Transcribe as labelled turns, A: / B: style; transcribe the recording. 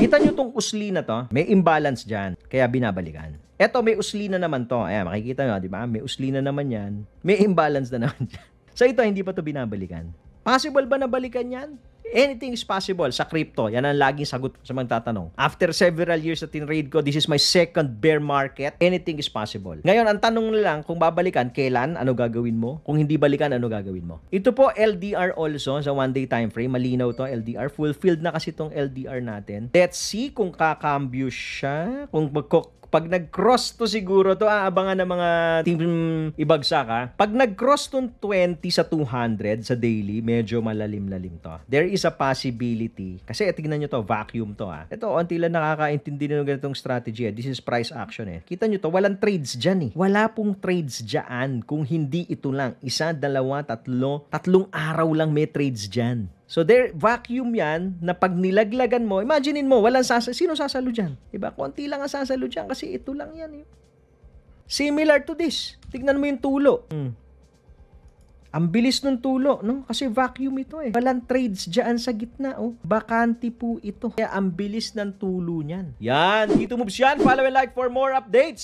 A: Kita nyo tong usli na to, may imbalance dyan, kaya binabalikan. Eto, may usli na naman to. Ayan, makikita nyo, di ba? May usli na naman yan. May imbalance na naman dyan. So ito, hindi pa to binabalikan. Possible ba na balikan yan? Anything is possible sa crypto. Yan ang laging sagot sa mga tatanong. After several years na tinrade ko, this is my second bear market. Anything is possible. Ngayon, ang tanong lang, kung babalikan, kailan? Ano gagawin mo? Kung hindi balikan, ano gagawin mo? Ito po, LDR also, sa one-day time frame. Malinaw to, LDR. Fulfilled na kasi itong LDR natin. Let's see kung kakambyo siya. Kung pag nag-cross to siguro to, aabangan ng mga team ibagsak ha. Pag nag-cross tong 20 sa 200 sa daily, medyo malalim-lalim to. There is a possibility. Kasi tignan nyo to, vacuum to ha. Ito, unti lang nakakaintindi na ng ganitong strategy. This is price action eh. Kita nyo to, walang trades dyan eh. Wala pong trades dyan. Kung hindi ito lang, isa, dalawa, tatlong araw lang may trades dyan. So there, vacuum yan na pag nilaglagan mo, imaginein mo, sino sasalo dyan? Diba? Konti lang ang sasalo dyan kasi ito lang yan. Similar to this. Tignan mo yung tulo. Ang bilis ng tulo, no? Kasi vacuum ito eh. Walang trades dyan sa gitna, oh. Bakante po ito. Kaya ang bilis ng tulo niyan. Yan. Dito moves yan. Follow and like for more updates.